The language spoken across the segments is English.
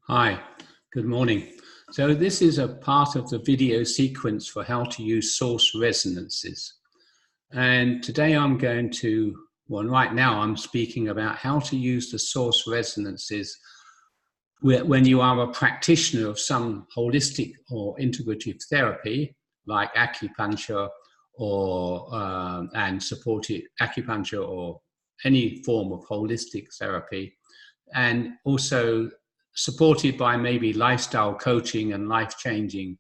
Hi, good morning. So this is a part of the video sequence for how to use source resonances. And today right now I'm speaking about how to use the source resonances when you are a practitioner of some holistic or integrative therapy, like acupuncture and supported acupuncture or any form of holistic therapy, and also supported by maybe lifestyle coaching and life-changing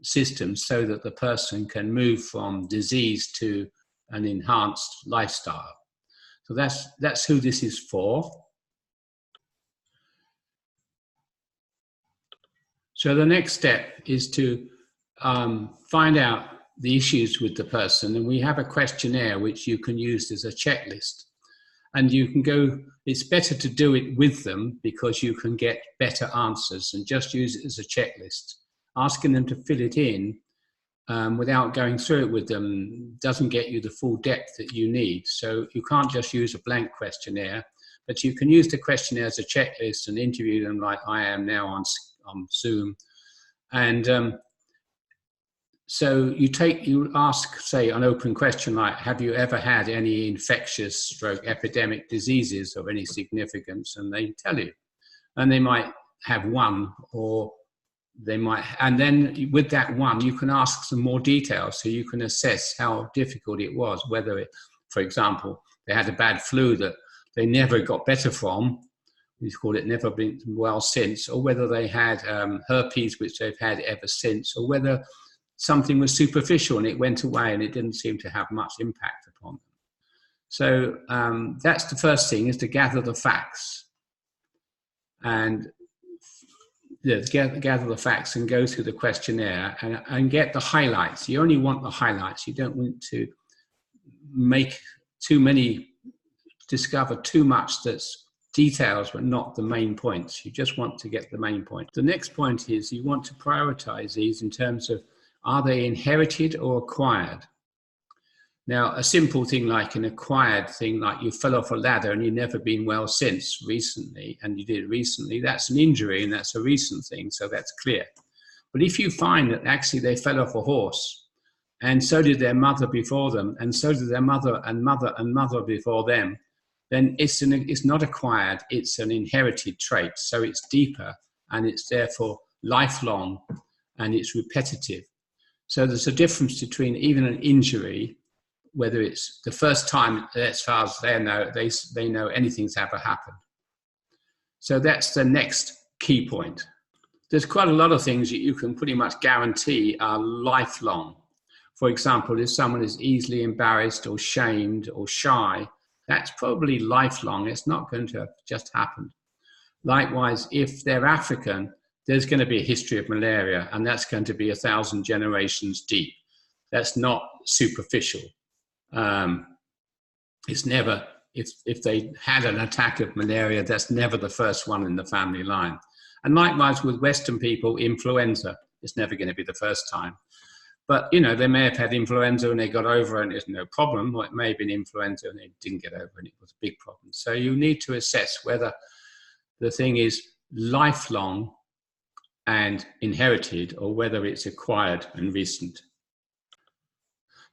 systems so that the person can move from disease to an enhanced lifestyle. So that's who this is for. So the next step is to find out the issues with the person, and we have a questionnaire which you can use as a checklist. And you can go, it's better to do it with them because you can get better answers, and just use it as a checklist. Asking them to fill it in without going through it with them doesn't get you the full depth that you need. So you can't just use a blank questionnaire, but you can use the questionnaire as a checklist and interview them like I am now on Zoom. And so you ask, say, an open question like, have you ever had any infectious stroke epidemic diseases of any significance? And they tell you. And they might have one, or they might, and then with that one, you can ask some more details so you can assess how difficult it was, whether it, for example, they had a bad flu that they never got better from, we call it never been well since, or whether they had herpes, which they've had ever since, or whether something was superficial and it went away and it didn't seem to have much impact upon them. So that's the first thing, is to gather the facts. And gather the facts and go through the questionnaire and get the highlights. You only want the highlights. You don't want to make discover too much that's details but not the main points. You just want to get the main point. The next point is you want to prioritize these in terms of, are they inherited or acquired? Now, a simple thing like an acquired thing, like you fell off a ladder and you've never been well since recently, and you did recently, that's an injury and that's a recent thing, so that's clear. But if you find that actually they fell off a horse, and so did their mother before them, and so did their mother and mother and mother before them, then it's not acquired, it's an inherited trait. So it's deeper and it's therefore lifelong and it's repetitive. So there's a difference between even an injury, whether it's the first time, as far as they know anything's ever happened. So that's the next key point. There's quite a lot of things that you can pretty much guarantee are lifelong. For example, if someone is easily embarrassed or shamed or shy, that's probably lifelong. It's not going to have just happened. Likewise, if they're African, there's going to be a history of malaria, and that's going to be 1,000 generations deep. That's not superficial. It's never, if they had an attack of malaria, that's never the first one in the family line. And likewise with Western people, influenza is never going to be the first time. But, you know, they may have had influenza and they got over it and there's no problem, or it may have been influenza and they didn't get over it and it was a big problem. So you need to assess whether the thing is lifelong and inherited or whether it's acquired and recent.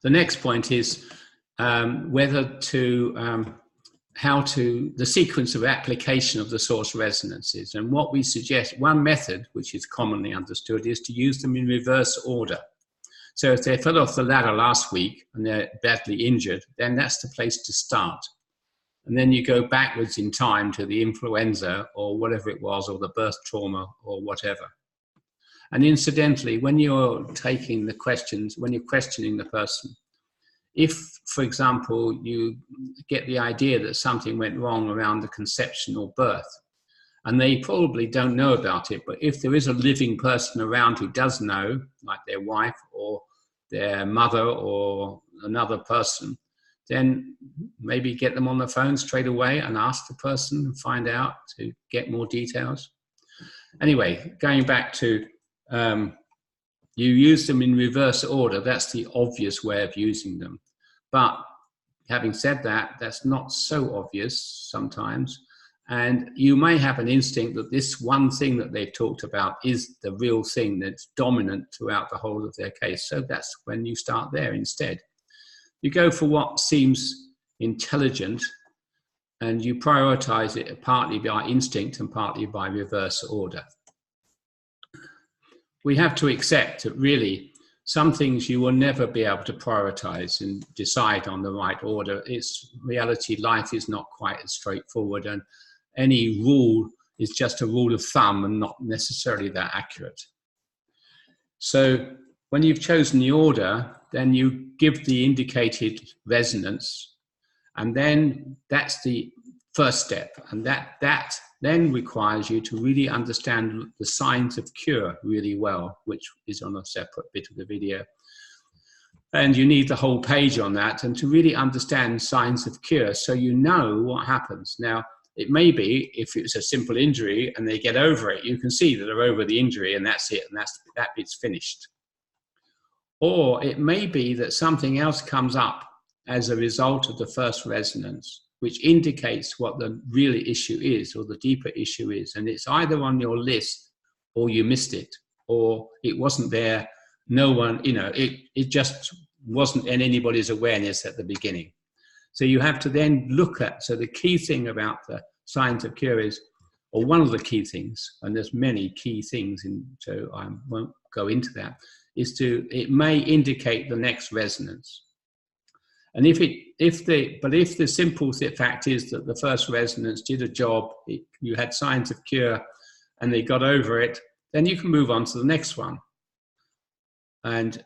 The next point is the sequence of application of the source resonances. And what we suggest, one method, which is commonly understood, is to use them in reverse order. So if they fell off the ladder last week and they're badly injured, then that's the place to start. And then you go backwards in time to the influenza or whatever it was, or the birth trauma or whatever. And incidentally, when you're taking the questions, when you're questioning the person, if, for example, you get the idea that something went wrong around the conception or birth, and they probably don't know about it, but if there is a living person around who does know, like their wife or their mother or another person, then maybe get them on the phone straight away and ask the person and find out to get more details. Anyway, going back to you use them in reverse order. That's the obvious way of using them. But having said that, that's not so obvious sometimes. And you may have an instinct that this one thing that they've talked about is the real thing that's dominant throughout the whole of their case. So that's when you start there instead. You go for what seems intelligent, and you prioritize it partly by instinct and partly by reverse order. We have to accept that really some things you will never be able to prioritize and decide on the right order. It's reality, life is not quite as straightforward, and any rule is just a rule of thumb and not necessarily that accurate. So when you've chosen the order, then you give the indicated resonance, and then that's the first step. And that then requires you to really understand the signs of cure really well, which is on a separate bit of the video. And you need the whole page on that, and to really understand signs of cure so you know what happens. Now, it may be, if it's a simple injury and they get over it, you can see that they're over the injury and that's it, and that bit's finished. Or it may be that something else comes up as a result of the first resonance, which indicates what the real issue is, or the deeper issue is. And it's either on your list, or you missed it, or it wasn't there. No one, it just wasn't in anybody's awareness at the beginning. So you have to then look at, so the key thing about the signs of cure is, or one of the key things, and there's many key things, so I won't go into that, is it may indicate the next resonance. And if the simple fact is that the first resonance did a job, you had signs of cure and they got over it, then you can move on to the next one. And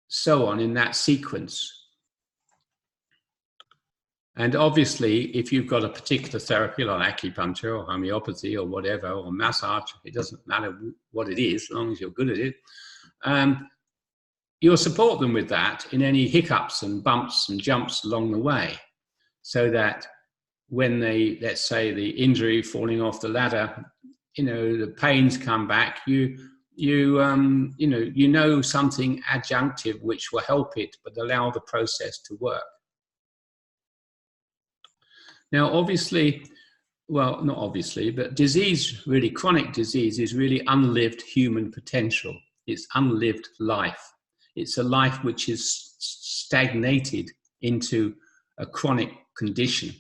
so on in that sequence. And obviously, if you've got a particular therapy like acupuncture or homeopathy or whatever, or massage, it doesn't matter what it is, as long as you're good at it, you'll support them with that in any hiccups and bumps and jumps along the way, so that when they, let's say the injury falling off the ladder, the pains come back, you know something adjunctive which will help it, but allow the process to work. Now, obviously, well, not obviously, but disease, really chronic disease, is really unlived human potential. It's unlived life. It's a life which is stagnated into a chronic condition.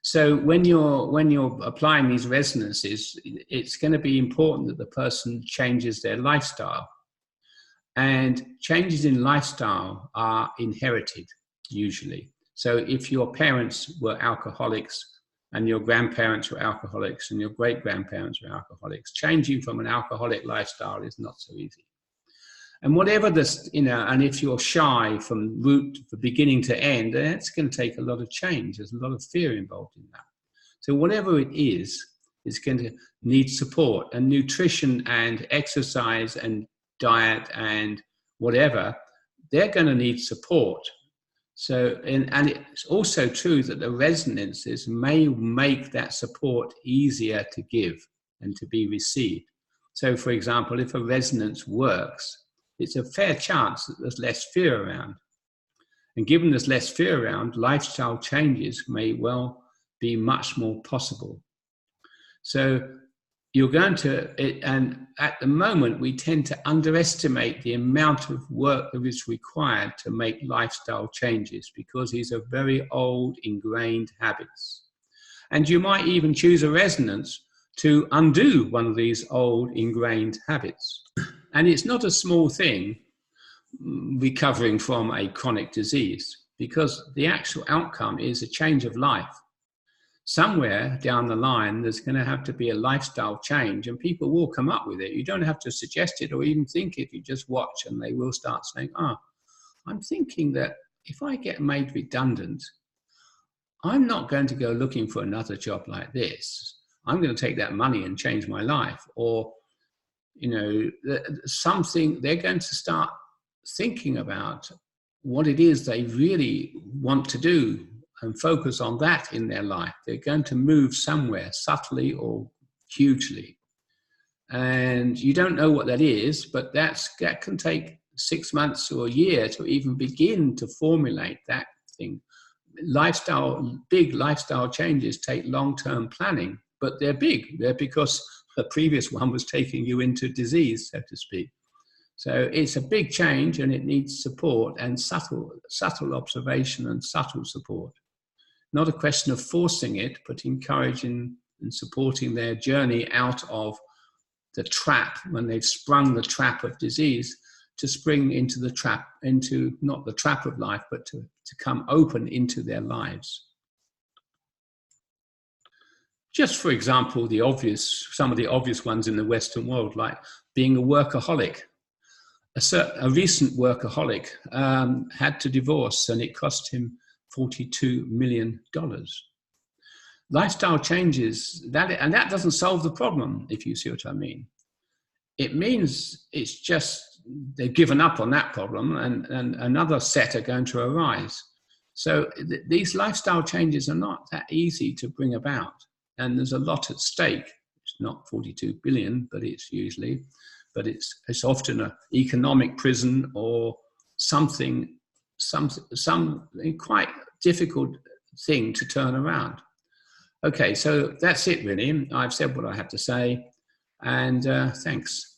So when you're applying these resonances, it's going to be important that the person changes their lifestyle. And changes in lifestyle are inherited, usually. So if your parents were alcoholics and your grandparents were alcoholics and your great-grandparents were alcoholics, changing from an alcoholic lifestyle is not so easy. And whatever this, and if you're shy from beginning to end, that's going to take a lot of change. There's a lot of fear involved in that. So whatever it is, it's going to need support, and nutrition and exercise and diet and whatever, they're going to need support. So, and it's also true that the resonances may make that support easier to give and to be received. So, for example, if a resonance works, it's a fair chance that there's less fear around. And given there's less fear around, lifestyle changes may well be much more possible. So you're going to, and at the moment, we tend to underestimate the amount of work that is required to make lifestyle changes, because these are very old, ingrained habits. And you might even choose a resonance to undo one of these old, ingrained habits. And it's not a small thing, recovering from a chronic disease, because the actual outcome is a change of life. Somewhere down the line, there's going to have to be a lifestyle change, and people will come up with it. You don't have to suggest it or even think it. You just watch, and they will start saying, I'm thinking that if I get made redundant, I'm not going to go looking for another job like this. I'm going to take that money and change my life. Or, something, they're going to start thinking about what it is they really want to do and focus on that in their life. They're going to move somewhere, subtly or hugely. And you don't know what that is, but that can take 6 months or a year to even begin to formulate that thing. big lifestyle changes take long-term planning, but they're big. They're because the previous one was taking you into disease, so to speak. So it's a big change, and it needs support and subtle observation and subtle support. Not a question of forcing it, but encouraging and supporting their journey out of the trap, when they've sprung the trap of disease, to spring into the trap, into not the trap of life, but to come open into their lives. Just for example, some of the obvious ones in the Western world, like being a workaholic. A recent workaholic had to divorce, and it cost him $42 million. Lifestyle changes, and that doesn't solve the problem, if you see what I mean. It means it's just they've given up on that problem, and another set are going to arise. So these lifestyle changes are not that easy to bring about, and there's a lot at stake. It's not 42 billion, but it's often an economic prison or something quite difficult thing to turn around. Okay, so that's it really. I've said what I have to say, and thanks.